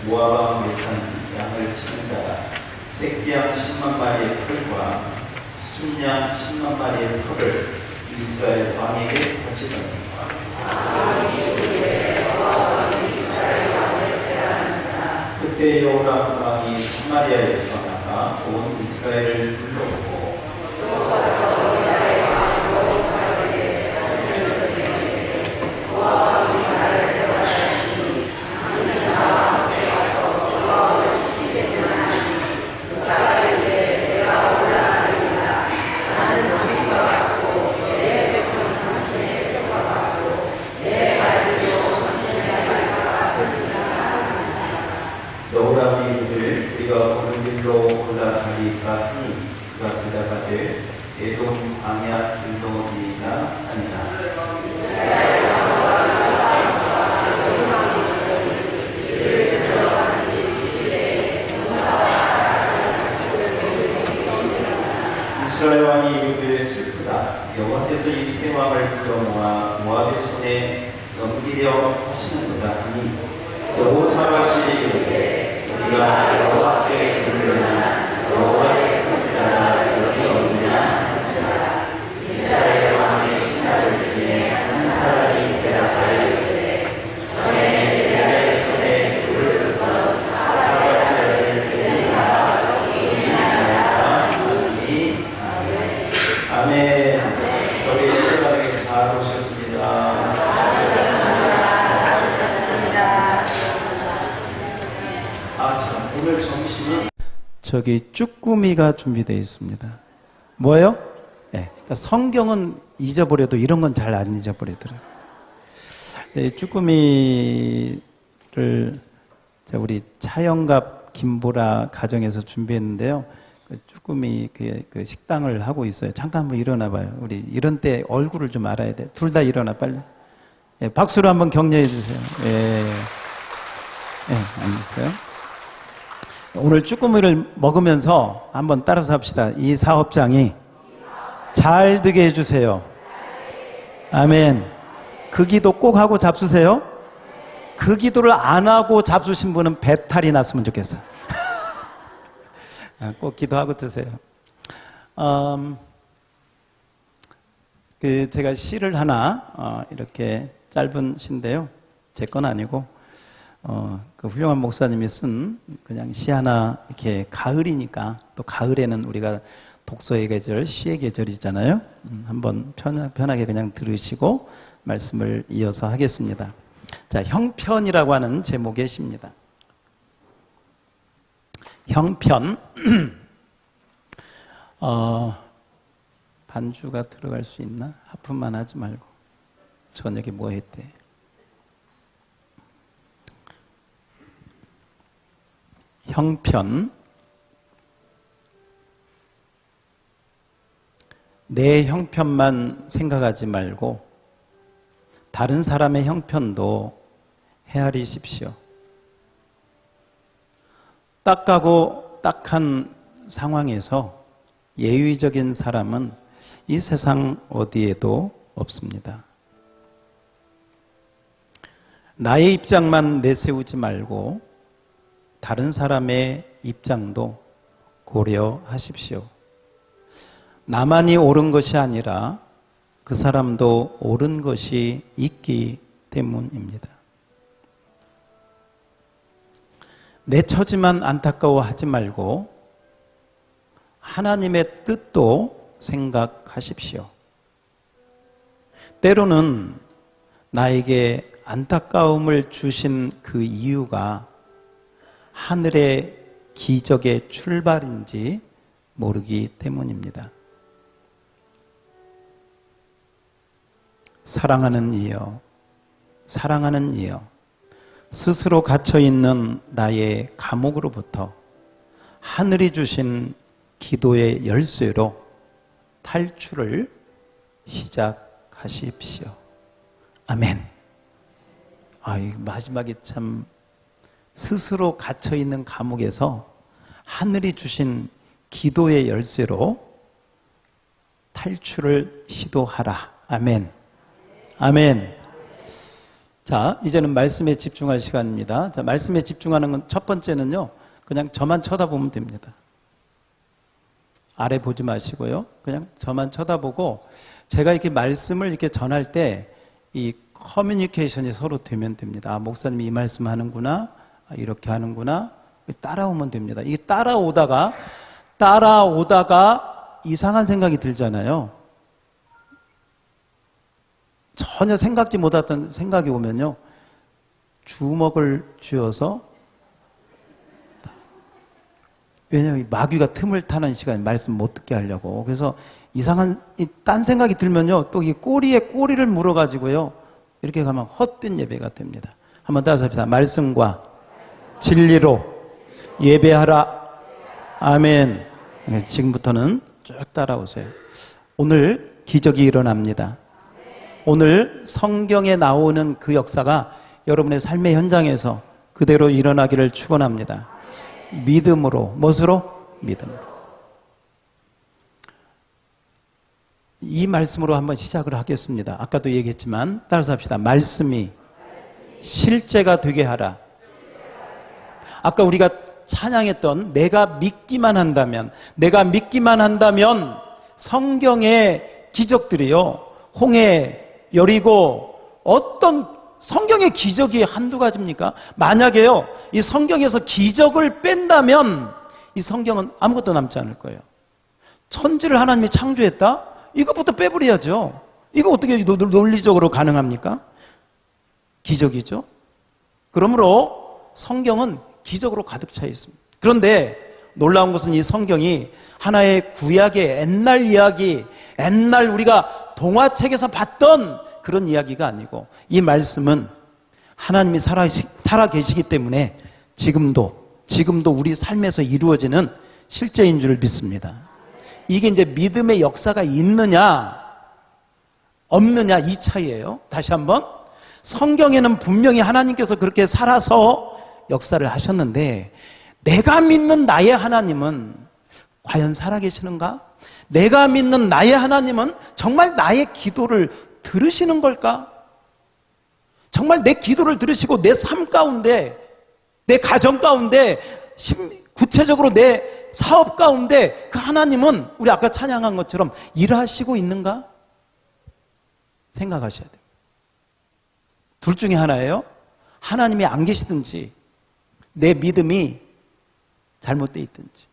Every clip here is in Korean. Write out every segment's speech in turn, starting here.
모압 왕의 산 양을 치는 자가 새끼양 10만 마리의 털과 순양 10만 마리의 털을 이스라엘 왕에게 바치더니 그때 여호람 왕이 사마리아에서 나가 온 이스라엘을 불러오고 여호람이 이르되 우리가 어느 길로 올라가리까 하니 그가 대답하되 에돔 광야 길로니이다 하니라. 이스라엘 왕이 이르되 슬프다. 여호와께서 이 세 왕을 불러 모아 모압의 손에 넘기려 하시는도다 하니 여호사밧이 이르되 우리가 여호와께 부르려나 여호와의 선지자가 여기 없느냐 하니라. 이스라엘 왕의 신하들 중에 한 사람이 대답하여 전에 엘리야의 손에 물을 뜯던 사밧을 들이사 우리나라가 하니 아멘. 우리 예수님에게 잘 오셨습니다. 오늘 점심이 저기 쭈꾸미가 준비되어 있습니다. 뭐예요? 네, 그러니까 성경은 잊어버려도 이런 건 잘 안 잊어버리더라고요. 네, 쭈꾸미를 우리 차영갑 김보라 가정에서 준비했는데요. 그 쭈꾸미 그 식당을 하고 있어요. 잠깐 한번 일어나 봐요. 우리 이런 때 얼굴을 좀 알아야 돼. 둘 다 일어나 빨리. 네, 박수로 한번 격려해 주세요. 예, 앉으세요. 오늘 쭈꾸미를 먹으면서 한번 따라서 합시다. 이 사업장이 잘 되게 해주세요. 아멘. 그 기도 꼭 하고 잡수세요. 그 기도를 안 하고 잡수신 분은 배탈이 났으면 좋겠어요. 꼭 기도하고 드세요. 제가 시를 하나 이렇게 짧은 시인데요. 제 건 아니고 그 훌륭한 목사님이 쓴 그냥 시 하나, 이렇게 가을이니까 또 가을에는 우리가 독서의 계절, 시의 계절이잖아요. 한번 편하게 그냥 들으시고 말씀을 이어서 하겠습니다. 자, 형편이라고 하는 제목의 시입니다. 형편. 반주가 들어갈 수 있나? 하품만 하지 말고. 저녁에 뭐 했대? 형편. 내 형편만 생각하지 말고 다른 사람의 형편도 헤아리십시오. 딱하고 딱한 상황에서 예의적인 사람은 이 세상 어디에도 없습니다. 나의 입장만 내세우지 말고 다른 사람의 입장도 고려하십시오. 나만이 옳은 것이 아니라 그 사람도 옳은 것이 있기 때문입니다. 내 처지만 안타까워하지 말고 하나님의 뜻도 생각하십시오. 때로는 나에게 안타까움을 주신 그 이유가 하늘의 기적의 출발인지 모르기 때문입니다. 사랑하는 이여, 사랑하는 이여, 스스로 갇혀있는 나의 감옥으로부터 하늘이 주신 기도의 열쇠로 탈출을 시작하십시오. 아멘. 이 마지막에 참 스스로 갇혀있는 감옥에서 하늘이 주신 기도의 열쇠로 탈출을 시도하라. 아멘. 아멘. 자, 이제는 말씀에 집중할 시간입니다. 자, 말씀에 집중하는 건 첫 번째는요, 그냥 저만 쳐다보면 됩니다. 아래 보지 마시고요. 그냥 저만 쳐다보고, 제가 이렇게 말씀을 이렇게 전할 때, 이 커뮤니케이션이 서로 되면 됩니다. 아, 목사님이 이 말씀 하는구나. 아, 이렇게 하는구나. 따라오면 됩니다. 이게 따라오다가 이상한 생각이 들잖아요. 전혀 생각지 못했던 생각이 오면요, 주먹을 쥐어서, 왜냐하면 마귀가 틈을 타는 시간에 말씀 못 듣게 하려고. 그래서 이상한 딴 생각이 들면요, 또 이 꼬리에 꼬리를 물어가지고요, 이렇게 가면 헛된 예배가 됩니다. 한번 따라서 합시다. 말씀과 진리로 예배하라. 아멘. 지금부터는 쭉 따라오세요. 오늘 기적이 일어납니다. 오늘 성경에 나오는 그 역사가 여러분의 삶의 현장에서 그대로 일어나기를 축원합니다. 믿음으로. 무엇으로? 믿음으로. 이 말씀으로 한번 시작을 하겠습니다. 아까도 얘기했지만 따라서 합시다. 말씀이 실제가 되게 하라. 아까 우리가 찬양했던 내가 믿기만 한다면 성경의 기적들이요, 홍해, 여리고, 어떤 성경의 기적이 한두 가지입니까? 만약에요, 이 성경에서 기적을 뺀다면 이 성경은 아무것도 남지 않을 거예요. 천지를 하나님이 창조했다? 이것부터 빼버려야죠. 이거 어떻게 논리적으로 가능합니까? 기적이죠. 그러므로 성경은 기적으로 가득 차 있습니다. 그런데 놀라운 것은 이 성경이 하나의 구약의 옛날 이야기, 옛날 우리가 동화책에서 봤던 그런 이야기가 아니고, 이 말씀은 하나님이 살아 계시기 때문에 지금도 우리 삶에서 이루어지는 실제인 줄 믿습니다. 이게 이제 믿음의 역사가 있느냐 없느냐, 이 차이예요. 다시 한번, 성경에는 분명히 하나님께서 그렇게 살아서 역사를 하셨는데, 내가 믿는 나의 하나님은 과연 살아계시는가? 내가 믿는 나의 하나님은 정말 나의 기도를 들으시는 걸까? 정말 내 기도를 들으시고 내 삶 가운데, 내 가정 가운데, 구체적으로 내 사업 가운데 그 하나님은 우리 아까 찬양한 것처럼 일하시고 있는가? 생각하셔야 돼요. 둘 중에 하나예요. 하나님이 안 계시든지 내 믿음이 잘못되어 있든지.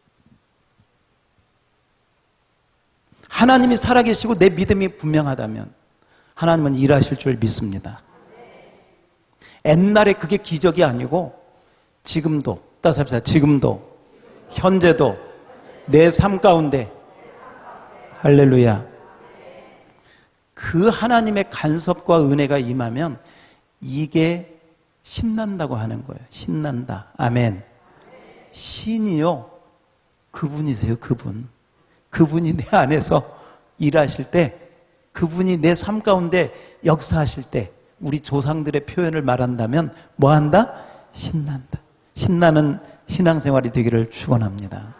하나님이 살아계시고 내 믿음이 분명하다면 하나님은 일하실 줄 믿습니다. 옛날에 그게 기적이 아니고 지금도, 따라서 합시다. 지금도, 현재도 내 삶 가운데, 할렐루야, 그 하나님의 간섭과 은혜가 임하면 이게 신난다고 하는 거예요. 신난다. 아멘. 신이요, 그분이세요. 그분이 내 안에서 일하실 때, 그분이 내 삶 가운데 역사하실 때, 우리 조상들의 표현을 말한다면 뭐한다? 신난다. 신나는 신앙생활이 되기를 축원합니다.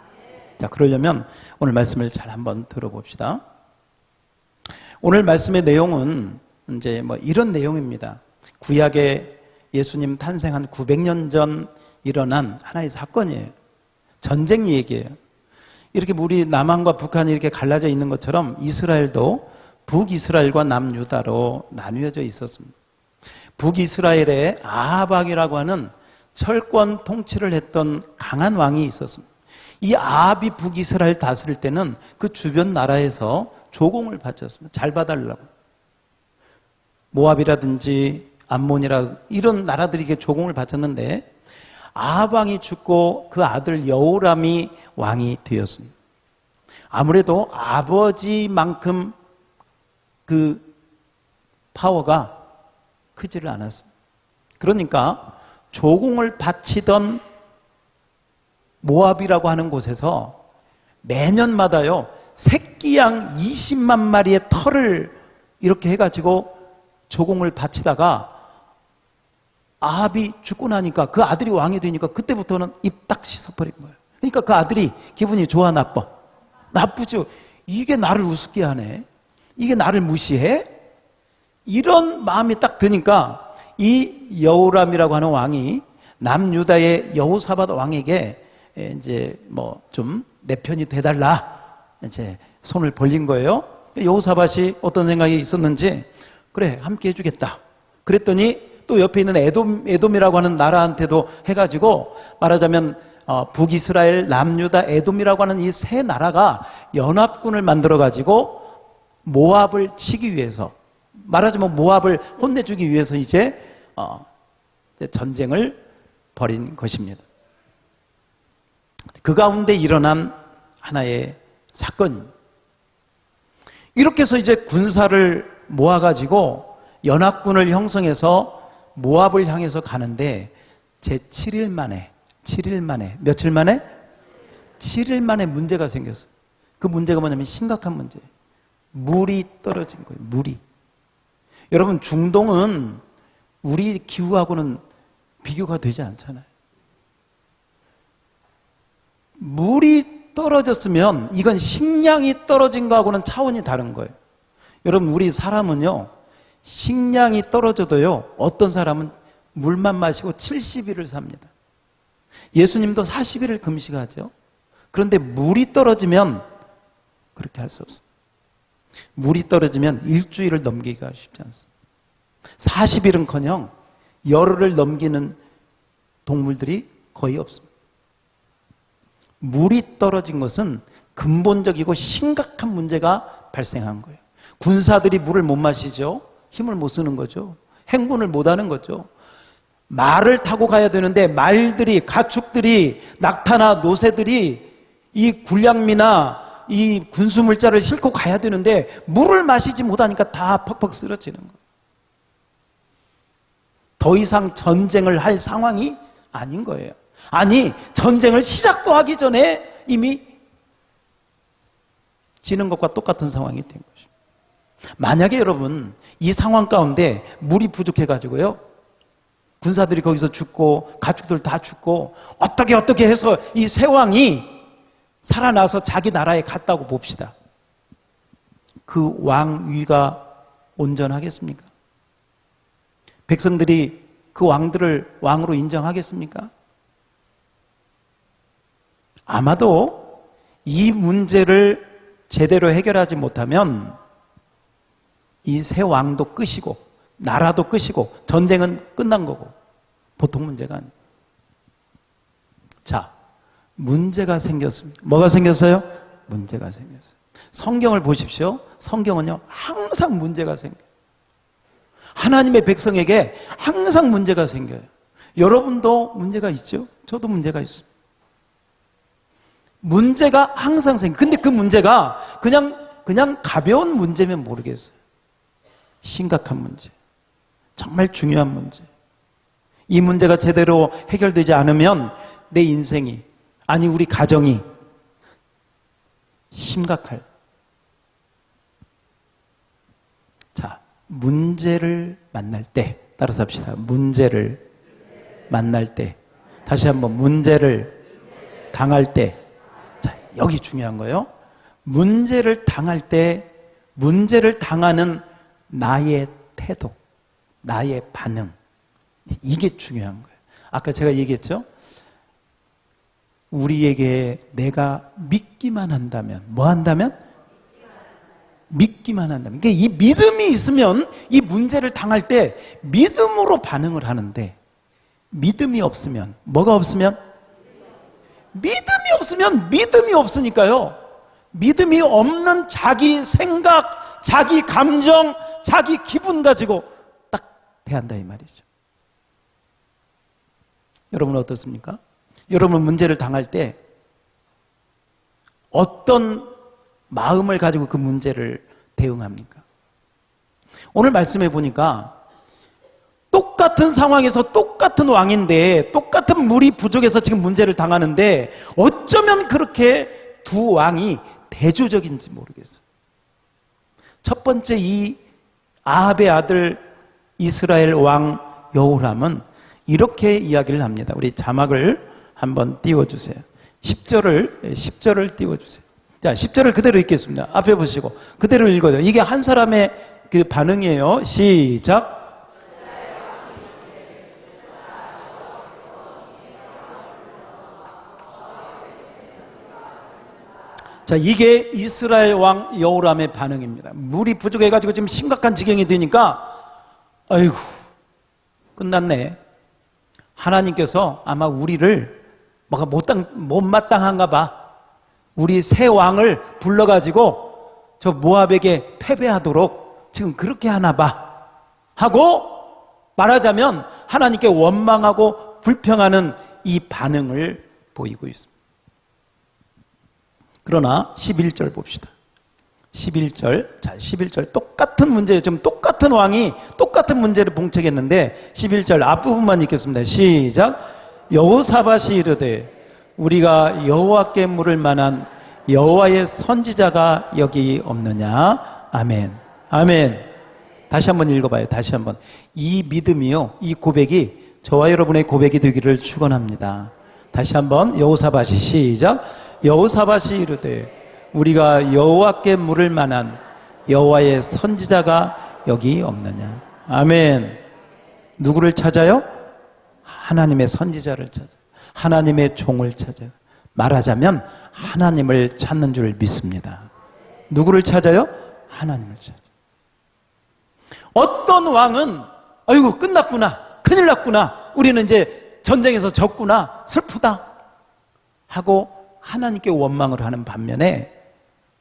자, 그러려면 오늘 말씀을 잘 한번 들어봅시다. 오늘 말씀의 내용은 이제 이런 내용입니다. 구약에 예수님 탄생한 900년 전 일어난 하나의 사건이에요. 전쟁 얘기예요. 이렇게 우리 남한과 북한이 이렇게 갈라져 있는 것처럼 이스라엘도 북이스라엘과 남유다로 나뉘어져 있었습니다. 북이스라엘에 아합왕이라고 하는 철권 통치를 했던 강한 왕이 있었습니다. 이 아합이 북이스라엘 다스릴 때는 그 주변 나라에서 조공을 바쳤습니다. 잘 봐달라고. 모압이라든지 암몬이라 이런 나라들이 조공을 바쳤는데, 아합 왕이 죽고 그 아들 여호람이 왕이 되었습니다. 아무래도 아버지만큼 그 파워가 크지를 않았습니다. 그러니까 조공을 바치던 모압이라고 하는 곳에서 매년마다요, 새끼양 20만 마리의 털을 이렇게 해가지고 조공을 바치다가 아합이 죽고 나니까 그 아들이 왕이 되니까 그때부터는 입 딱 씻어버린 거예요. 그러니까 그 아들이 기분이 좋아, 나빠? 나쁘죠. 이게 나를 우습게 하네, 이게 나를 무시해, 이런 마음이 딱 드니까 이 여호람이라고 하는 왕이 남유다의 여호사밧 왕에게 이제 뭐 좀 내 편이 돼달라 이제 손을 벌린 거예요. 여호사밧이 어떤 생각이 있었는지 그래 함께 해주겠다. 그랬더니 또 옆에 있는 에돔이라고 하는 나라한테도 해가지고 말하자면 북이스라엘, 남유다, 에돔이라고 하는 이 세 나라가 연합군을 만들어가지고 모압을 치기 위해서 말하자면 모압을 혼내주기 위해서 이제 전쟁을 벌인 것입니다. 그 가운데 일어난 하나의 사건. 이렇게 해서 이제 군사를 모아가지고 연합군을 형성해서 모압을 향해서 가는데 제 7일 만에 며칠 만에? 7일 만에 문제가 생겼어요. 그 문제가 뭐냐면 심각한 문제예요. 물이 떨어진 거예요. 물이. 여러분 중동은 우리 기후하고는 비교가 되지 않잖아요. 물이 떨어졌으면 이건 식량이 떨어진 거하고는 차원이 다른 거예요. 여러분 우리 사람은요 식량이 떨어져도요 어떤 사람은 물만 마시고 70일을 삽니다. 예수님도 40일을 금식하죠. 그런데 물이 떨어지면 그렇게 할 수 없어요. 물이 떨어지면 일주일을 넘기기가 쉽지 않습니다. 40일은커녕 열흘을 넘기는 동물들이 거의 없습니다. 물이 떨어진 것은 근본적이고 심각한 문제가 발생한 거예요. 군사들이 물을 못 마시죠. 힘을 못 쓰는 거죠. 행군을 못 하는 거죠. 말을 타고 가야 되는데 말들이, 가축들이, 낙타나 노새들이 이 군량미나 이 군수물자를 싣고 가야 되는데 물을 마시지 못하니까 다 퍽퍽 쓰러지는 거예요. 더 이상 전쟁을 할 상황이 아닌 거예요. 아니, 전쟁을 시작도 하기 전에 이미 지는 것과 똑같은 상황이 된 것입니다. 만약에 여러분 이 상황 가운데 물이 부족해가지고요 군사들이 거기서 죽고 가축들 다 죽고 어떻게 해서 이 새 왕이 살아나서 자기 나라에 갔다고 봅시다. 그 왕위가 온전하겠습니까? 백성들이 그 왕들을 왕으로 인정하겠습니까? 아마도 이 문제를 제대로 해결하지 못하면 이 새 왕도 끝이고 나라도 끝이고 전쟁은 끝난 거고 보통 문제가 아니에요. 자, 문제가 생겼습니다. 뭐가 생겼어요? 문제가 생겼어요. 성경을 보십시오. 성경은요 항상 문제가 생겨요. 하나님의 백성에게 항상 문제가 생겨요. 여러분도 문제가 있죠? 저도 문제가 있습니다. 문제가 항상 생겨요. 근데 그 문제가 그냥 가벼운 문제면 모르겠어요. 심각한 문제. 정말 중요한 문제. 이 문제가 제대로 해결되지 않으면 내 인생이, 아니 우리 가정이 심각할. 자, 문제를 만날 때, 따라서 합시다. 문제를 만날 때, 다시 한번 문제를 당할 때. 자, 여기 중요한 거예요. 문제를 당할 때, 문제를 당하는 나의 태도, 나의 반응. 이게 중요한 거예요. 아까 제가 얘기했죠? 우리에게 내가 믿기만 한다면, 뭐 한다면? 믿기만 한다면. 그러니까 이 믿음이 있으면 이 문제를 당할 때 믿음으로 반응을 하는데, 믿음이 없으면, 뭐가 없으면? 믿음이 없으면 믿음이 없으니까요. 믿음이 없는 자기 생각, 자기 감정, 자기 기분 가지고 딱 대한다 이 말이죠. 여러분은 어떻습니까? 여러분 문제를 당할 때 어떤 마음을 가지고 그 문제를 대응합니까? 오늘 말씀해 보니까 똑같은 상황에서 똑같은 왕인데 똑같은 물이 부족해서 지금 문제를 당하는데 어쩌면 그렇게 두 왕이 대조적인지 모르겠어요. 첫 번째 이 아합의 아들 이스라엘 왕 여호람은 이렇게 이야기를 합니다. 우리 자막을 한번 띄워주세요. 10절을 띄워주세요. 자, 10절을 그대로 읽겠습니다. 앞에 보시고 그대로 읽어요. 이게 한 사람의 그 반응이에요. 시작. 자, 이게 이스라엘 왕 여호람의 반응입니다. 물이 부족해가지고 지금 심각한 지경이 되니까 아이고 끝났네. 하나님께서 아마 우리를 뭐가 못마땅한가 봐. 우리 새 왕을 불러가지고 저 모압에게 패배하도록 지금 그렇게 하나 봐 하고, 말하자면 하나님께 원망하고 불평하는 이 반응을 보이고 있습니다. 그러나 11절 봅시다. 11절. 자, 11절 똑같은 문제예요. 지금 똑같은 왕이 똑같은 문제를 봉책했는데 11절 앞부분만 읽겠습니다. 시작. 여호사밧이 이르되 우리가 여호와께 물을 만한 여호와의 선지자가 여기 없느냐. 아멘. 아멘. 다시 한번 읽어봐요. 다시 한번. 이 믿음이요, 이 고백이 저와 여러분의 고백이 되기를 축원합니다. 다시 한번 여호사밧이 시작. 여호사밧이 이르되 우리가 여호와께 물을 만한 여호와의 선지자가 여기 없느냐. 아멘. 누구를 찾아요? 하나님의 선지자를 찾아요. 하나님의 종을 찾아요. 말하자면 하나님을 찾는 줄 믿습니다. 누구를 찾아요? 하나님을 찾아요. 어떤 왕은 아이고 끝났구나, 큰일 났구나, 우리는 이제 전쟁에서 졌구나, 슬프다 하고 하나님께 원망을 하는 반면에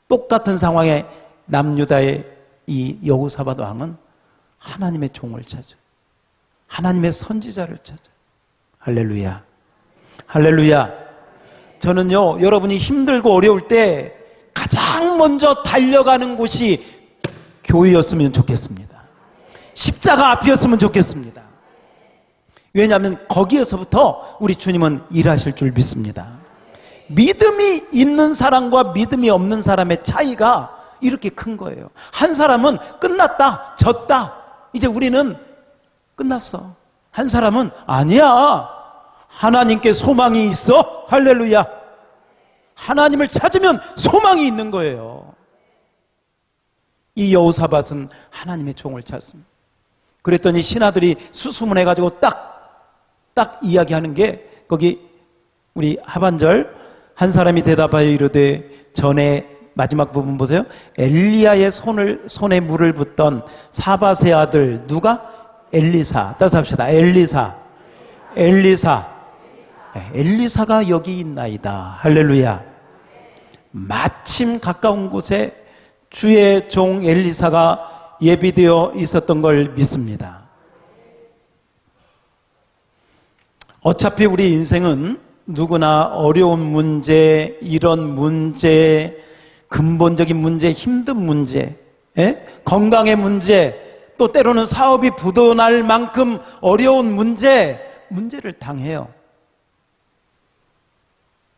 똑같은 상황에 남유다의 이 여호사밧 왕은 하나님의 종을 찾아, 하나님의 선지자를 찾아. 할렐루야. 할렐루야. 저는요, 여러분이 힘들고 어려울 때 가장 먼저 달려가는 곳이 교회였으면 좋겠습니다. 십자가 앞이었으면 좋겠습니다. 왜냐하면 거기에서부터 우리 주님은 일하실 줄 믿습니다. 믿음이 있는 사람과 믿음이 없는 사람의 차이가 이렇게 큰 거예요. 한 사람은 끝났다, 졌다, 이제 우리는 끝났어. 한 사람은 아니야, 하나님께 소망이 있어. 할렐루야. 하나님을 찾으면 소망이 있는 거예요. 이 여호사밧은 하나님의 종을 찾습니다. 그랬더니 신하들이 수수문해가지고 딱 이야기하는 게, 거기 우리 하반절 한 사람이 대답하여 이르되, 전에 마지막 부분 보세요. 엘리야의 손에 물을 붓던 사밧의 아들 누가? 엘리사. 따라서 합시다. 엘리사가 여기 있나이다. 할렐루야. 마침 가까운 곳에 주의 종 엘리사가 예비되어 있었던 걸 믿습니다. 어차피 우리 인생은 누구나 어려운 문제, 이런 문제, 근본적인 문제, 힘든 문제, 건강의 문제, 또 때로는 사업이 부도날 만큼 어려운 문제를 당해요.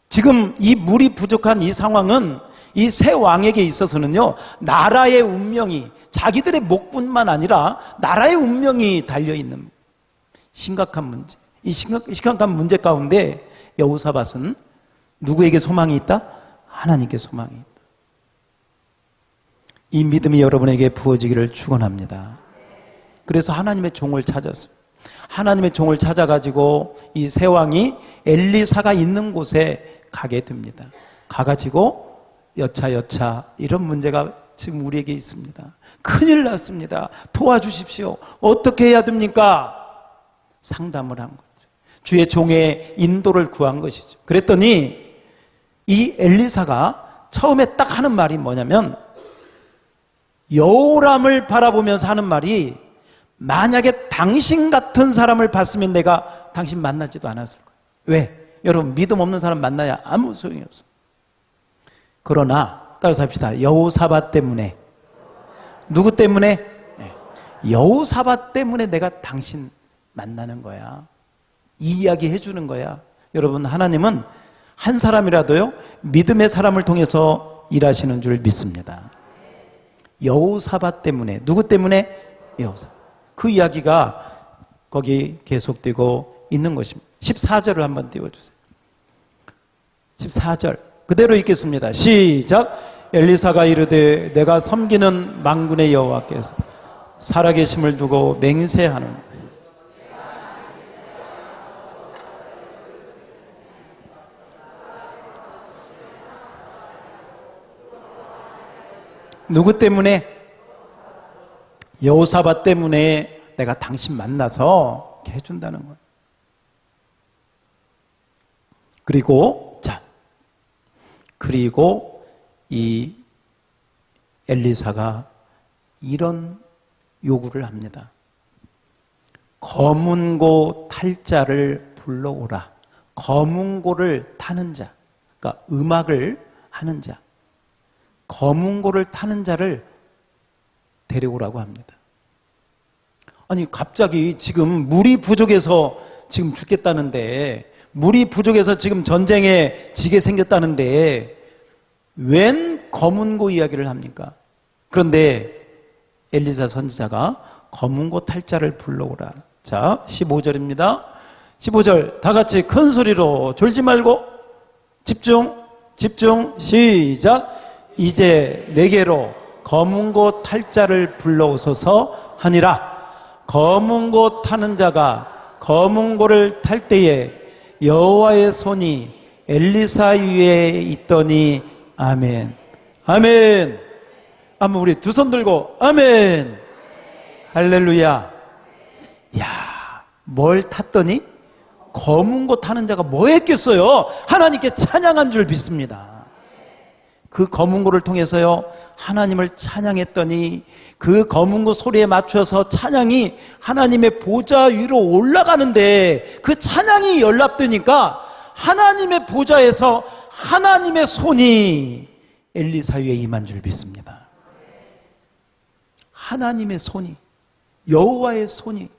지금 이 물이 부족한 이 상황은 이 새 왕에게 있어서는요, 나라의 운명이, 자기들의 목뿐만 아니라 나라의 운명이 달려있는 심각한 문제. 이 심각한 문제 가운데 여호사밧은 누구에게 소망이 있다? 하나님께 소망이 있다. 이 믿음이 여러분에게 부어지기를 축원합니다. 그래서 하나님의 종을 찾았습니다. 하나님의 종을 찾아가지고 이 새 왕이 엘리사가 있는 곳에 가게 됩니다. 가가지고 여차 이런 문제가 지금 우리에게 있습니다. 큰일 났습니다. 도와주십시오. 어떻게 해야 됩니까? 상담을 한 거죠. 주의 종의 인도를 구한 것이죠. 그랬더니 이 엘리사가 처음에 딱 하는 말이 뭐냐면, 여호람을 바라보면서 하는 말이, 만약에 당신 같은 사람을 봤으면 내가 당신 만나지도 않았을 거예요. 왜? 여러분, 믿음 없는 사람 만나야 아무 소용이 없어. 그러나 따라서 합시다. 여호사밧 때문에. 누구 때문에? 여호사밧 때문에 내가 당신 만나는 거야. 이 이야기 해주는 거야. 여러분, 하나님은 한 사람이라도요, 믿음의 사람을 통해서 일하시는 줄 믿습니다. 여호사밧 때문에. 누구 때문에? 여호사밧. 그 이야기가 거기 계속되고 있는 것입니다. 14절을 한번 띄워주세요. 14절 그대로 읽겠습니다. 시작. 엘리사가 이르되 내가 섬기는 만군의 여호와께서 살아계심을 두고 맹세하는, 누구 때문에? 여호사밧 때문에 내가 당신 만나서 이렇게 해준다는 거예요. 그리고 이 엘리사가 이런 요구를 합니다. 검은고 탈 자를 불러오라. 검은고를 타는 자, 그러니까 음악을 하는 자, 검은고를 타는 자를 데려오라고 합니다. 아니 갑자기 지금 물이 부족해서 지금 죽겠다는데, 물이 부족해서 지금 전쟁에 지게 생겼다는데 웬 검은고 이야기를 합니까? 그런데 엘리사 선지자가 검은고 탈 자를 불러오라. 자, 15절입니다. 15절 다 같이 큰 소리로 졸지 말고 집중 시작. 이제 내게로 검은고 탈 자를 불러오소서 하니라. 검은고 타는 자가 검은고를 탈 때에 여호와의 손이 엘리사 위에 있더니 아멘. 아멘. 한번 우리 두 손 들고 아멘. 할렐루야. 야, 뭘 탔더니? 검은고 타는 자가 뭐 했겠어요? 하나님께 찬양한 줄 믿습니다. 그 검은고를 통해서요, 하나님을 찬양했더니 그 검은고 소리에 맞춰서 찬양이 하나님의 보좌 위로 올라가는데, 그 찬양이 연락되니까 하나님의 보좌에서 하나님의 손이 엘리사 위에 임한 줄 믿습니다. 하나님의 손이, 여호와의 손이,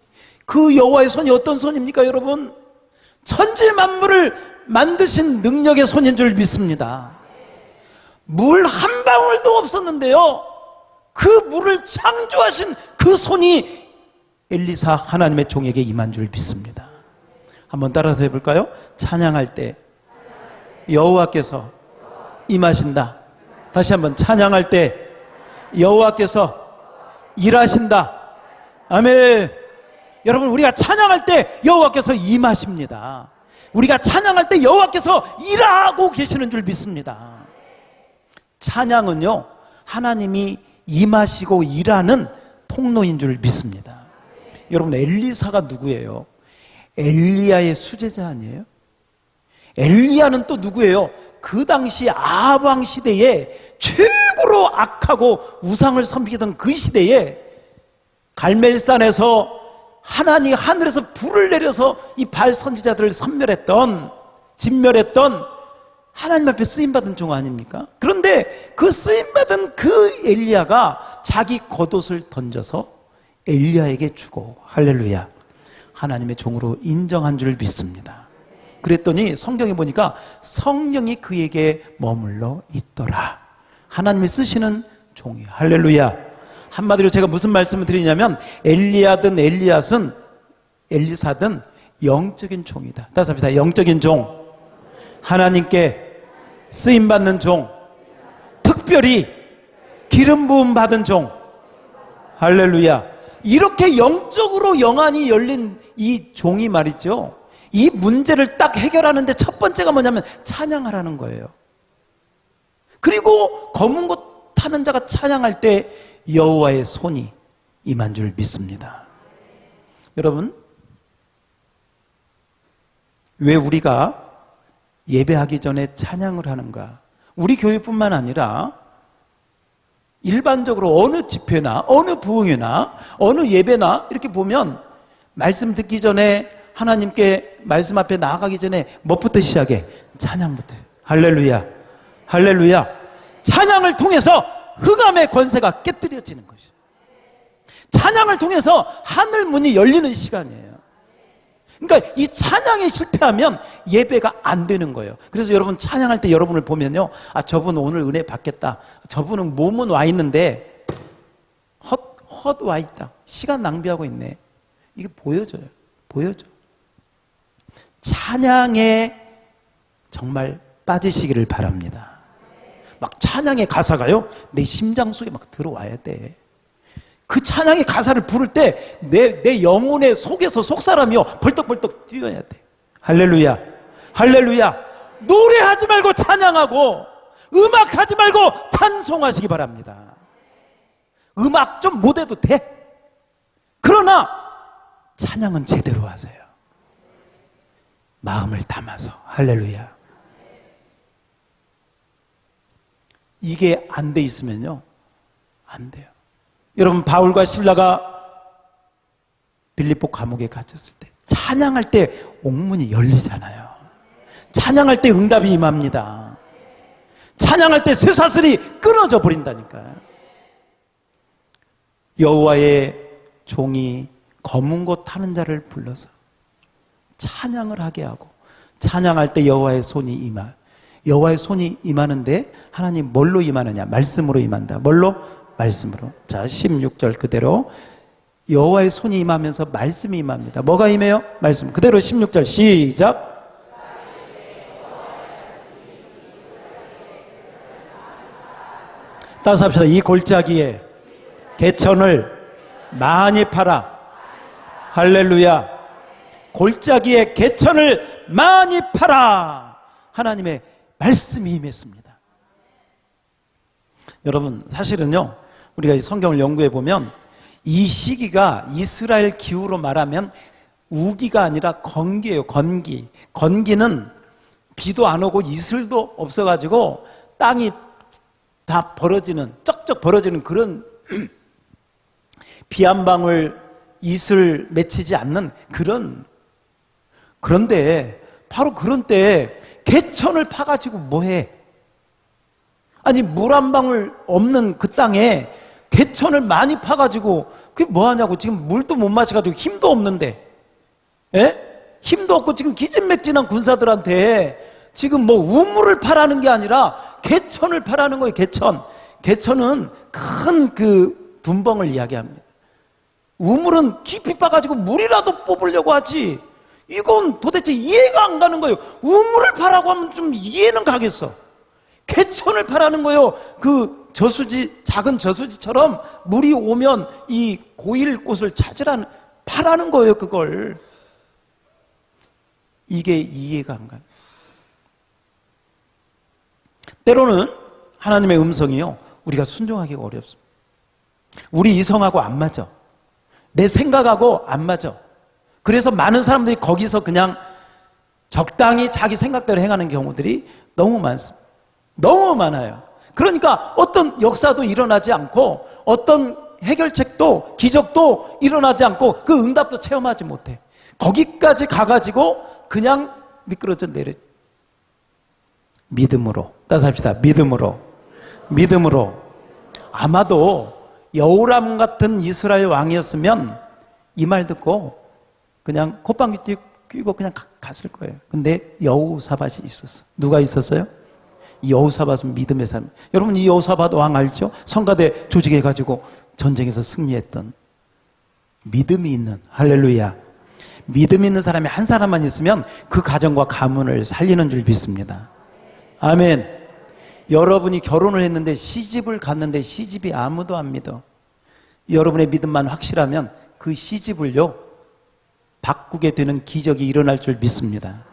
그 여호와의 손이 어떤 손입니까 여러분? 천지 만물을 만드신 능력의 손인 줄 믿습니다. 물 한 방울도 없었는데요, 그 물을 창조하신 그 손이 엘리사 하나님의 종에게 임한 줄 믿습니다. 한번 따라서 해볼까요? 찬양할 때 여호와께서 임하신다. 다시 한번 찬양할 때 여호와께서 일하신다. 아멘. 여러분, 우리가 찬양할 때 여호와께서 임하십니다. 우리가 찬양할 때 여호와께서 일하고 계시는 줄 믿습니다. 찬양은요, 하나님이 임하시고 일하는 통로인 줄 믿습니다. 여러분, 엘리사가 누구예요? 엘리야의 수제자 아니에요? 엘리야는 또 누구예요? 그 당시 아합 왕 시대에 최고로 악하고 우상을 섬기던 그 시대에 갈멜산에서 하나님이 하늘에서 불을 내려서 이 바알 선지자들을 진멸했던 하나님 앞에 쓰임받은 종 아닙니까? 그런데 그 쓰임받은 그 엘리야가 자기 겉옷을 던져서 엘리야에게 주고, 할렐루야, 하나님의 종으로 인정한 줄 믿습니다. 그랬더니 성경에 보니까 성령이 그에게 머물러 있더라. 하나님이 쓰시는 종이, 할렐루야. 한마디로 제가 무슨 말씀을 드리냐면, 엘리야든 엘리사든 영적인 종이다. 다시 합시다. 영적인 종, 하나님께 쓰임받는 종, 특별히 기름 부음 받은 종, 할렐루야. 이렇게 영적으로 영안이 열린 이 종이 말이죠, 이 문제를 딱 해결하는데 첫 번째가 뭐냐면 찬양하라는 거예요. 그리고 검은 곳 타는 자가 찬양할 때 여호와의 손이 임한 줄 믿습니다. 여러분, 왜 우리가 예배하기 전에 찬양을 하는가? 우리 교회뿐만 아니라 일반적으로 어느 집회나 어느 부흥회나 어느 예배나 이렇게 보면 말씀 듣기 전에, 하나님께 말씀 앞에 나아가기 전에 뭐부터 시작해? 찬양부터. 할렐루야, 할렐루야. 찬양을 통해서 흑암의 권세가 깨뜨려지는 것이죠. 찬양을 통해서 하늘 문이 열리는 시간이에요. 그러니까 이 찬양에 실패하면 예배가 안 되는 거예요. 그래서 여러분, 찬양할 때 여러분을 보면요, 아, 저분 오늘 은혜 받겠다, 저분은 몸은 와 있는데 헛 와 있다, 시간 낭비하고 있네, 이게 보여져요. 찬양에 정말 빠지시기를 바랍니다. 막 찬양의 가사가요, 내 심장 속에 막 들어와야 돼. 그 찬양의 가사를 부를 때 내 영혼의 속에서 속사람이요, 벌떡벌떡 뛰어야 돼. 할렐루야, 할렐루야. 노래하지 말고 찬양하고, 음악하지 말고 찬송하시기 바랍니다. 음악 좀 못해도 돼. 그러나 찬양은 제대로 하세요. 마음을 담아서. 할렐루야. 이게 안 돼 있으면요, 안 돼요. 여러분, 바울과 실라가 빌립보 감옥에 갇혔을 때 찬양할 때 옥문이 열리잖아요. 찬양할 때 응답이 임합니다. 찬양할 때 쇠사슬이 끊어져 버린다니까요. 여호와의 종이 검은 곳 타는 자를 불러서 찬양을 하게 하고, 찬양할 때 여호와의 손이 임하. 여호와의 손이 임하는데 하나님 뭘로 임하느냐? 말씀으로 임한다. 뭘로? 말씀으로. 자, 16절 그대로 여호와의 손이 임하면서 말씀이 임합니다. 뭐가 임해요? 말씀. 그대로 16절 시작. 따라서 합시다. 이 골짜기에 개천을 많이 팔아. 할렐루야. 골짜기에 개천을 많이 팔아. 하나님의 말씀이 임했습니다. 여러분, 사실은요, 우리가 이 성경을 연구해 보면 이 시기가 이스라엘 기후로 말하면 우기가 아니라 건기예요. 건기. 건기는 비도 안 오고 이슬도 없어가지고 땅이 다 벌어지는, 쩍쩍 벌어지는 그런 비 한 방울 이슬 맺히지 않는 그런데 바로 그런 때에 개천을 파가지고 뭐해? 아니, 물 한 방울 없는 그 땅에 개천을 많이 파가지고 그게 뭐하냐고. 지금 물도 못 마셔가지고 힘도 없는데, 예? 힘도 없고 지금 기진맥진한 군사들한테 지금 뭐 우물을 파라는 게 아니라 개천을 파라는 거예요. 개천. 개천은 큰 그 분봉을 이야기합니다. 우물은 깊이 파가지고 물이라도 뽑으려고 하지. 이건 도대체 이해가 안 가는 거예요. 우물을 파라고 하면 좀 이해는 가겠어. 개천을 파라는 거예요. 그 저수지, 작은 저수지처럼 물이 오면 이 고일 곳을 파라는 거예요, 그걸. 이게 이해가 안 가요. 때로는 하나님의 음성이요, 우리가 순종하기가 어렵습니다. 우리 이성하고 안 맞아. 내 생각하고 안 맞아. 그래서 많은 사람들이 거기서 그냥 적당히 자기 생각대로 행하는 경우들이 너무 많습니다. 너무 많아요. 그러니까 어떤 역사도 일어나지 않고 어떤 해결책도 기적도 일어나지 않고 그 응답도 체험하지 못해. 거기까지 가가지고 그냥 미끄러져 내려. 믿음으로. 따라서 합시다. 믿음으로. 아마도 여호람 같은 이스라엘 왕이었으면 이 말 듣고 그냥 콧방귀 끼고 그냥 갔을 거예요. 근데 여호사밧이 있었어. 누가 있었어요? 여호사밧은 믿음의 사람. 여러분, 이 여호사밧 왕 알죠? 성가대 조직해가지고 전쟁에서 승리했던 믿음이 있는, 할렐루야, 믿음 있는 사람이 한 사람만 있으면 그 가정과 가문을 살리는 줄 믿습니다. 아멘. 여러분이 결혼을 했는데 시집을 갔는데 시집이 아무도 안 믿어. 여러분의 믿음만 확실하면 그 시집을요 바꾸게 되는 기적이 일어날 줄 믿습니다.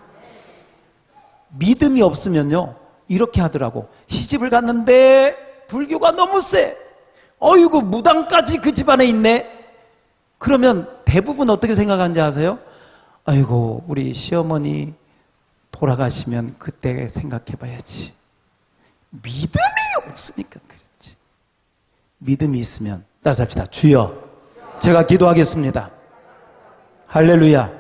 믿음이 없으면요 이렇게 하더라고. 시집을 갔는데 불교가 너무 세. 어이구, 무당까지 그 집안에 있네. 그러면 대부분 어떻게 생각하는지 아세요? 아이고, 우리 시어머니 돌아가시면 그때 생각해봐야지. 믿음이 없으니까 그렇지. 믿음이 있으면, 따라서 합시다. 주여, 제가 기도하겠습니다. 할렐루야.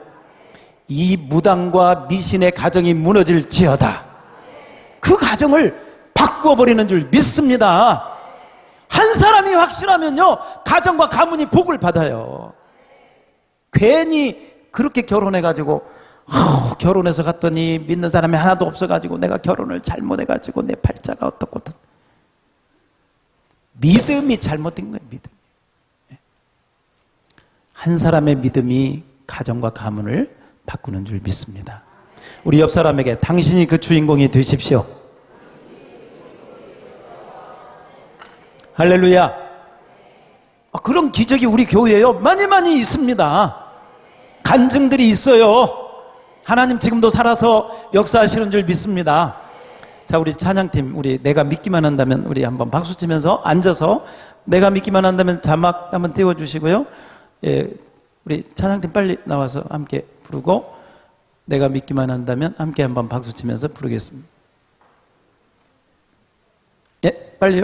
이 무당과 미신의 가정이 무너질지어다. 그 가정을 바꾸어버리는 줄 믿습니다. 한 사람이 확실하면요 가정과 가문이 복을 받아요. 괜히 그렇게 결혼해가지고 결혼해서 갔더니 믿는 사람이 하나도 없어가지고 내가 결혼을 잘못해가지고 내 팔자가 어떻고 믿음이 잘못된 거예요. 믿음. 한 사람의 믿음이 가정과 가문을 바꾸는 줄 믿습니다. 우리 옆 사람에게 당신이 그 주인공이 되십시오. 할렐루야. 그런 기적이 우리 교회에요 많이 있습니다. 간증들이 있어요. 하나님 지금도 살아서 역사하시는 줄 믿습니다. 자, 우리 찬양팀, 우리 내가 믿기만 한다면 우리 한번 박수 치면서 앉아서 내가 믿기만 한다면 자막 한번 띄워주시고요. 예, 우리 찬양팀 빨리 나와서 함께 부르고 내가 믿기만 한다면 함께 한번 박수 치면서 부르겠습니다. 예, 빨리요.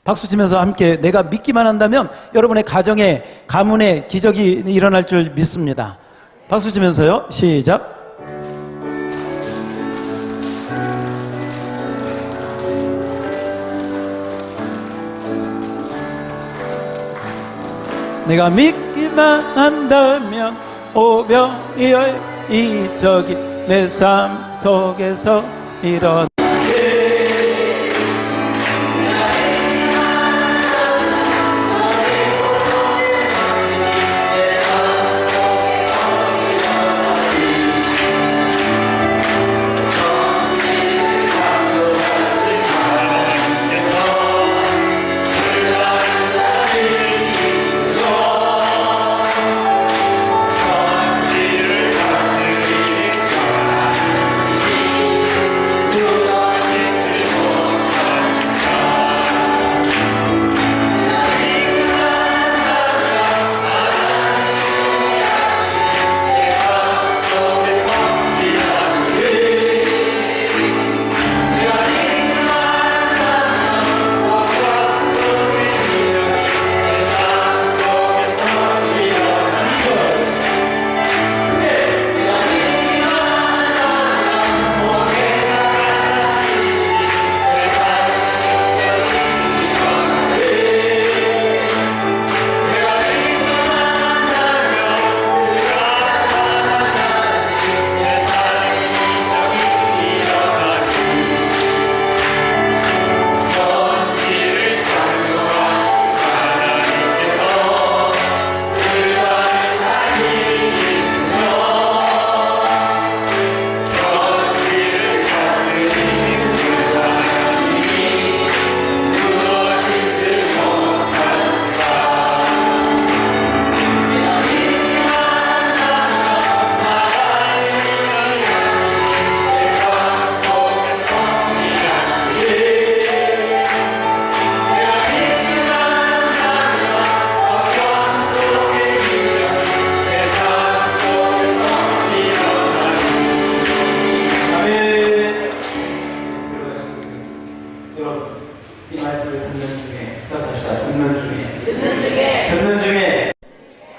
박수 치면서 함께 내가 믿기만 한다면 여러분의 가정에 가문에 기적이 일어날 줄 믿습니다. 박수 치면서요. 시작. 내가 믿기만 한다면 오병이어의 이적이 내 삶 속에서 일어나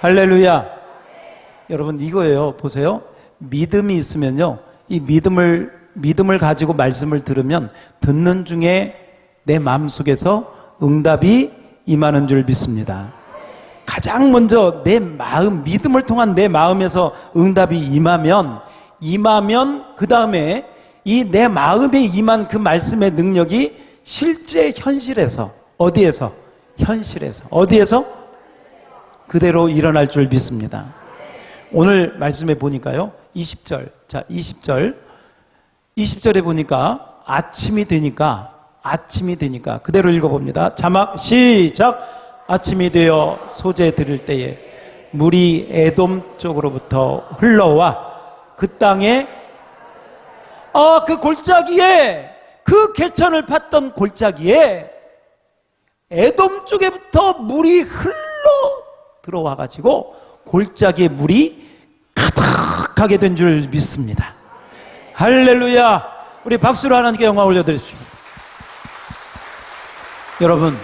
할렐루야. 여러분 이거예요. 보세요. 믿음이 있으면요. 이 믿음을 가지고 말씀을 들으면 듣는 중에 내 마음속에서 응답이 임하는 줄 믿습니다. 가장 먼저 내 마음, 믿음을 통한 내 마음에서 응답이 임하면 그 다음에 이 내 마음에 임한 그 말씀의 능력이 실제 현실에서 어디에서? 현실에서 어디에서? 그대로 일어날 줄 믿습니다. 오늘 말씀에 보니까요. 20절. 자, 20절에 보니까 아침이 되니까 그대로 읽어봅니다. 자막 시작. 아침이 되어 소재 들을 때에 물이 에돔 쪽으로부터 흘러와 그 땅에 그 골짜기에 그 개천을 팠던 골짜기에 에돔 쪽에부터 물이 흘러 들어와 가지고 골짜기에 물이 가득하게 된 줄 믿습니다. 할렐루야. 우리 박수로 하나님께 영광 올려드리십시오. 여러분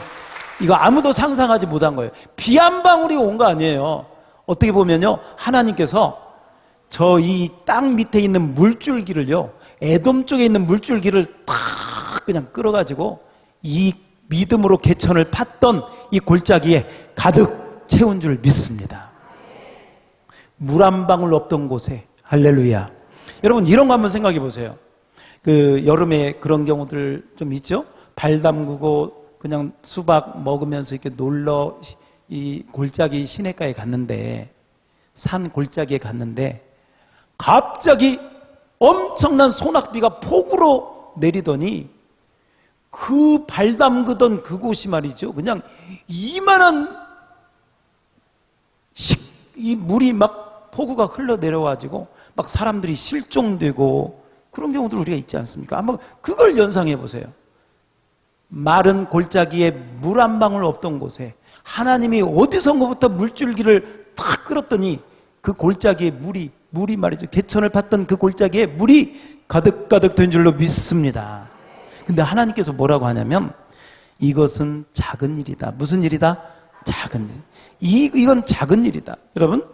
이거 아무도 상상하지 못한 거예요. 비 한 방울이 온 거 아니에요. 어떻게 보면요 하나님께서 저 이 땅 밑에 있는 물줄기를요 에돔 쪽에 있는 물줄기를 탁 그냥 끌어가지고 이 믿음으로 개천을 팠던 이 골짜기에 가득 채운 줄 믿습니다. 물 한 방울 없던 곳에 할렐루야. 여러분 이런 거 한번 생각해 보세요. 그 여름에 그런 경우들 좀 있죠. 발 담그고 그냥 수박 먹으면서 이렇게 놀러 이 골짜기 시내가에 갔는데 산 골짜기에 갔는데 갑자기 엄청난 소낙비가 폭우로 내리더니 그 발 담그던 그곳이 말이죠. 그냥 이만한 이 물이 막 폭우가 흘러 내려가지고 막 사람들이 실종되고 그런 경우도 우리가 있지 않습니까? 한번 그걸 연상해 보세요. 마른 골짜기에 물 한 방울 없던 곳에 하나님이 어디선가부터 물줄기를 탁 끌었더니 그 골짜기에 물이 말이죠. 개천을 팠던 그 골짜기에 물이 가득가득 된 줄로 믿습니다. 근데 하나님께서 뭐라고 하냐면 이것은 작은 일이다. 무슨 일이다? 작은 일. 이건 작은 일이다. 여러분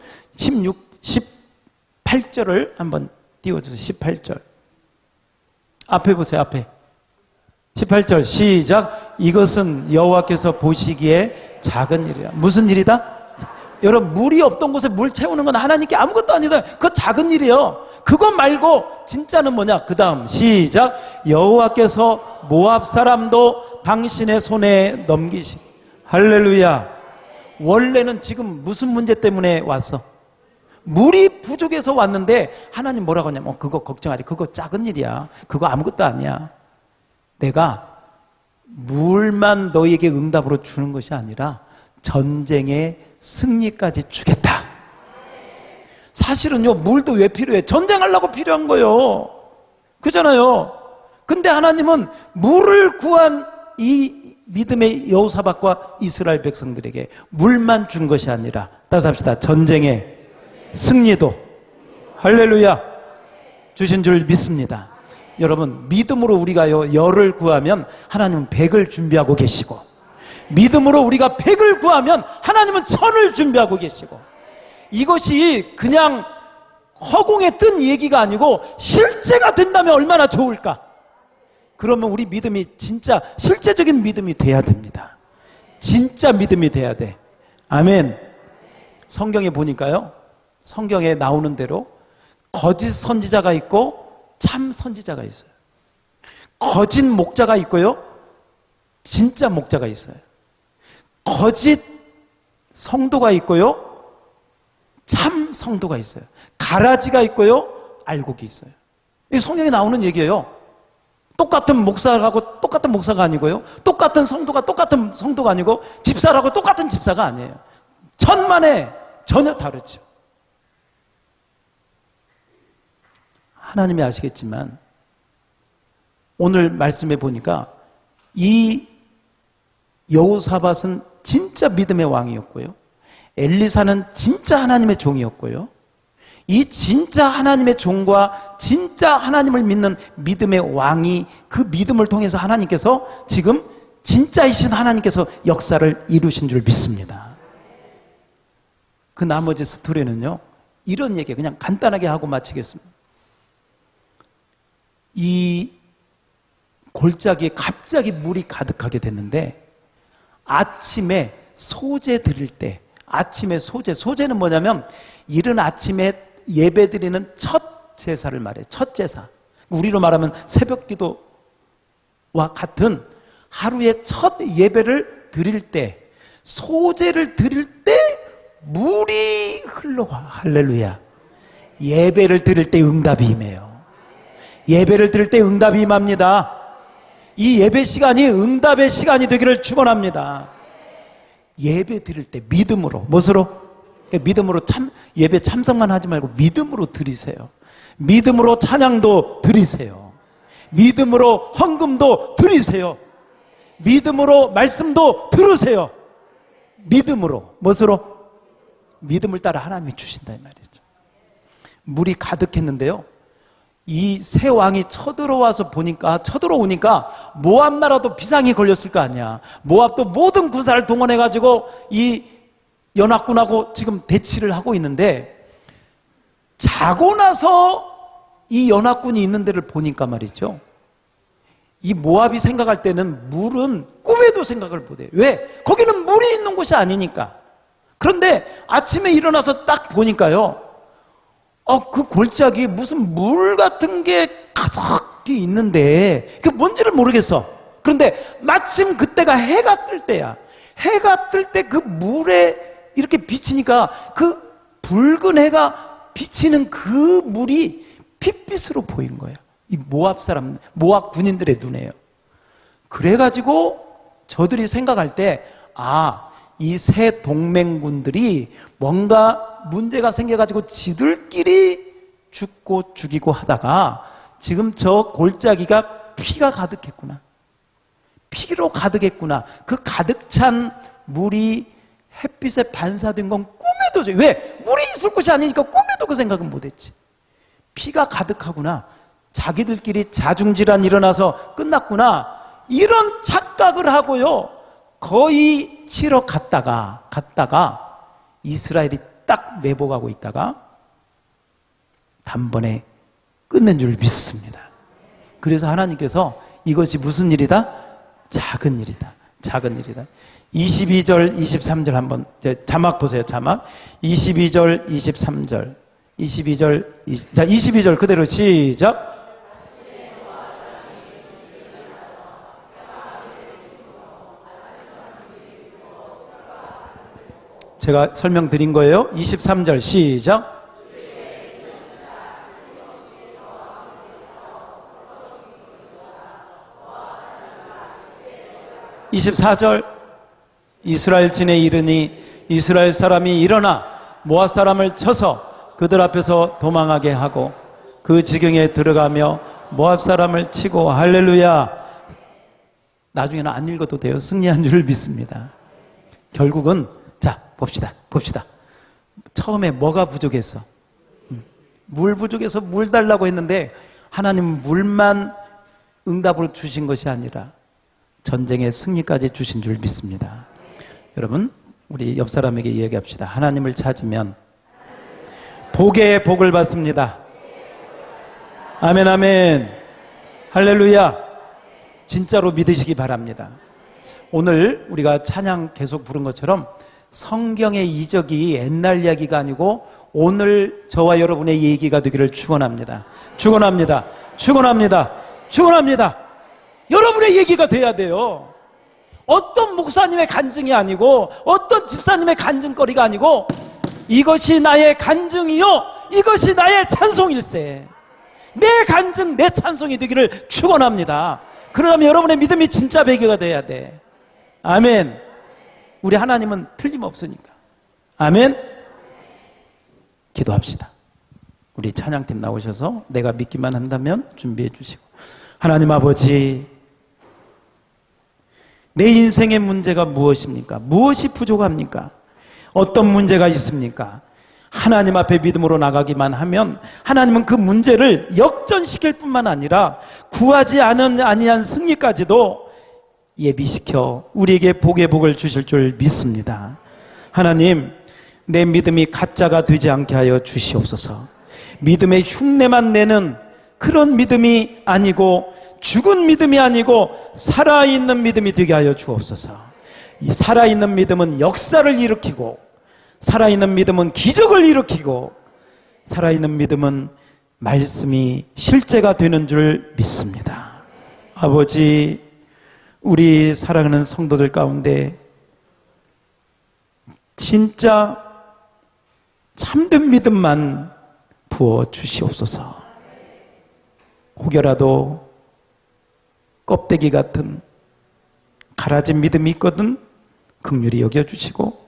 18절을 한번 띄워주세요. 18절. 앞에 보세요. 앞에. 18절 시작. 이것은 여호와께서 보시기에 작은 일이다. 무슨 일이다? 여러분 물이 없던 곳에 물 채우는 건 하나님께 아무것도 아니다. 그거 작은 일이에요. 그거 말고 진짜는 뭐냐? 그 다음 시작. 여호와께서 모압 사람도 당신의 손에 넘기시. 할렐루야. 원래는 지금 무슨 문제 때문에 왔어? 물이 부족해서 왔는데 하나님 뭐라고 하냐면 그거 걱정하지. 그거 작은 일이야. 그거 아무것도 아니야. 내가 물만 너에게 응답으로 주는 것이 아니라 전쟁의 승리까지 주겠다. 사실은요, 물도 왜 필요해? 전쟁하려고 필요한 거예요. 그잖아요. 근데 하나님은 물을 구한 이 믿음의 여호사밧과 이스라엘 백성들에게 물만 준 것이 아니라, 따라서 합시다. 전쟁의 승리도 할렐루야 주신 줄 믿습니다. 여러분 믿음으로 우리가요 열을 구하면 하나님은 100을 준비하고 계시고, 믿음으로 우리가 100을 구하면 하나님은 1000을 준비하고 계시고, 이것이 그냥 허공에 뜬 얘기가 아니고 실제가 된다면 얼마나 좋을까. 그러면 우리 믿음이 진짜 실제적인 믿음이 돼야 됩니다. 진짜 믿음이 돼야 돼. 아멘. 성경에 보니까요, 성경에 나오는 대로 거짓 선지자가 있고 참 선지자가 있어요. 거짓 목자가 있고요, 진짜 목자가 있어요. 거짓 성도가 있고요, 참 성도가 있어요. 가라지가 있고요, 알곡이 있어요. 이 성경에 나오는 얘기예요. 똑같은 목사하고 똑같은 목사가 아니고요, 똑같은 성도가 똑같은 성도가 아니고, 집사라고 똑같은 집사가 아니에요. 천만에 전혀 다르죠. 하나님이 아시겠지만 오늘 말씀해 보니까 이 여호사밧은 진짜 믿음의 왕이었고요, 엘리사는 진짜 하나님의 종이었고요, 이 진짜 하나님의 종과 진짜 하나님을 믿는 믿음의 왕이 그 믿음을 통해서 하나님께서 지금 진짜이신 하나님께서 역사를 이루신 줄 믿습니다. 그 나머지 스토리는요, 이런 얘기 그냥 간단하게 하고 마치겠습니다. 이 골짜기에 갑자기 물이 가득하게 됐는데, 아침에 소제 드릴 때, 아침에 소제는 뭐냐면 이른 아침에 예배 드리는 첫 제사를 말해요. 첫 제사. 우리로 말하면 새벽 기도와 같은 하루의 첫 예배를 드릴 때, 소제를 드릴 때 물이 흘러와. 할렐루야. 예배를 드릴 때 응답이 임해요. 예배를 드릴 때 응답이 임합니다. 이 예배 시간이 응답의 시간이 되기를 축원합니다. 예배 드릴 때 믿음으로, 무엇으로? 믿음으로 예배 참석만 하지 말고 믿음으로 드리세요. 믿음으로 찬양도 드리세요. 믿음으로 헌금도 드리세요. 믿음으로 말씀도 들으세요. 믿음으로, 무엇으로? 믿음을 따라 하나님이 주신다 이 말이죠. 물이 가득했는데요, 이 새 왕이 쳐들어오니까 모압 나라도 비상이 걸렸을 거 아니야. 모압도 모든 군사를 동원해가지고 이 연합군하고 지금 대치를 하고 있는데, 자고 나서 이 연합군이 있는 데를 보니까 말이죠, 이 모압이 생각할 때는 물은 꿈에도 생각을 못해요. 왜? 거기는 물이 있는 곳이 아니니까. 그런데 아침에 일어나서 딱 보니까요, 그 골짜기에 무슨 물 같은 게 가득히 있는데 그게 뭔지를 모르겠어. 그런데 마침 그때가 해가 뜰 때야. 해가 뜰 때 그 물에 이렇게 비치니까 그 붉은 해가 비치는 그 물이 핏빛으로 보인 거예요. 이 모압 군인들의 눈에요. 그래가지고 저들이 생각할 때, 이 새 동맹군들이 뭔가 문제가 생겨가지고 지들끼리 죽고 죽이고 하다가 지금 저 골짜기가 피가 가득했구나. 피로 가득했구나. 그 가득 찬 물이 햇빛에 반사된 건 꿈에도, 왜? 물이 있을 곳이 아니니까 꿈에도 그 생각은 못했지. 피가 가득하구나. 자기들끼리 자중질환 일어나서 끝났구나. 이런 착각을 하고요. 거의 치러 갔다가 이스라엘이 딱 매복하고 있다가 단번에 끝낸 줄 믿습니다. 그래서 하나님께서 이것이 무슨 일이다? 작은 일이다. 작은 일이다. 22절, 23절 한번 자막 보세요. 자막. 22절, 23절. 22절 그대로 시작. 제가 설명드린 거예요. 23절 시작. 24절 이스라엘 진에 이르니 이스라엘 사람이 일어나 모압 사람을 쳐서 그들 앞에서 도망하게 하고 그 지경에 들어가며 모압 사람을 치고 할렐루야. 나중에는 안 읽어도 돼요. 승리한 줄 믿습니다. 결국은 자 봅시다. 처음에 뭐가 부족했어? 물 부족해서 물 달라고 했는데 하나님은 물만 응답을 주신 것이 아니라 전쟁의 승리까지 주신 줄 믿습니다. 여러분, 우리 옆 사람에게 이야기합시다. 하나님을 찾으면 복의 복을 받습니다. 아멘, 아멘. 할렐루야. 진짜로 믿으시기 바랍니다. 오늘 우리가 찬양 계속 부른 것처럼 성경의 이적이 옛날 이야기가 아니고 오늘 저와 여러분의 얘기가 되기를 축원합니다. 축원합니다. 축원합니다. 축원합니다. 여러분의 얘기가 돼야 돼요. 어떤 목사님의 간증이 아니고 어떤 집사님의 간증거리가 아니고 이것이 나의 간증이요 이것이 나의 찬송일세. 내 간증 내 찬송이 되기를 축원합니다. 그러려면 여러분의 믿음이 진짜 배교가 돼야 돼. 아멘. 우리 하나님은 틀림없으니까. 아멘. 기도합시다. 우리 찬양팀 나오셔서 내가 믿기만 한다면 준비해 주시고. 하나님 아버지, 내 인생의 문제가 무엇입니까? 무엇이 부족합니까? 어떤 문제가 있습니까? 하나님 앞에 믿음으로 나가기만 하면 하나님은 그 문제를 역전시킬 뿐만 아니라 구하지 아니한 승리까지도 예비시켜 우리에게 복의 복을 주실 줄 믿습니다. 하나님, 내 믿음이 가짜가 되지 않게 하여 주시옵소서. 믿음의 흉내만 내는 그런 믿음이 아니고 죽은 믿음이 아니고 살아있는 믿음이 되게 하여 주옵소서. 이 살아있는 믿음은 역사를 일으키고 살아있는 믿음은 기적을 일으키고 살아있는 믿음은 말씀이 실제가 되는 줄 믿습니다. 아버지, 우리 사랑하는 성도들 가운데 진짜 참된 믿음만 부어 주시옵소서. 혹여라도 껍데기 같은 가라진 믿음이 있거든 긍휼히 여겨주시고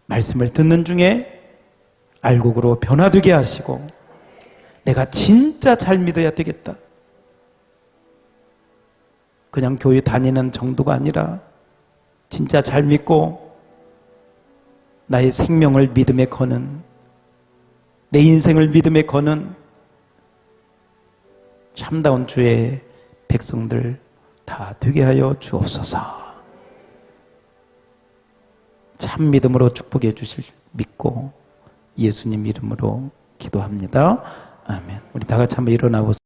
말씀을 듣는 중에 알곡으로 변화되게 하시고 내가 진짜 잘 믿어야 되겠다. 그냥 교회 다니는 정도가 아니라 진짜 잘 믿고 나의 생명을 믿음에 거는 내 인생을 믿음에 거는 참다운 주의 백성들 다 되게 하여 주옵소서. 참 믿음으로 축복해 주실 믿고 예수님 이름으로 기도합니다. 아멘. 우리 다 같이 한번 일어나보세요.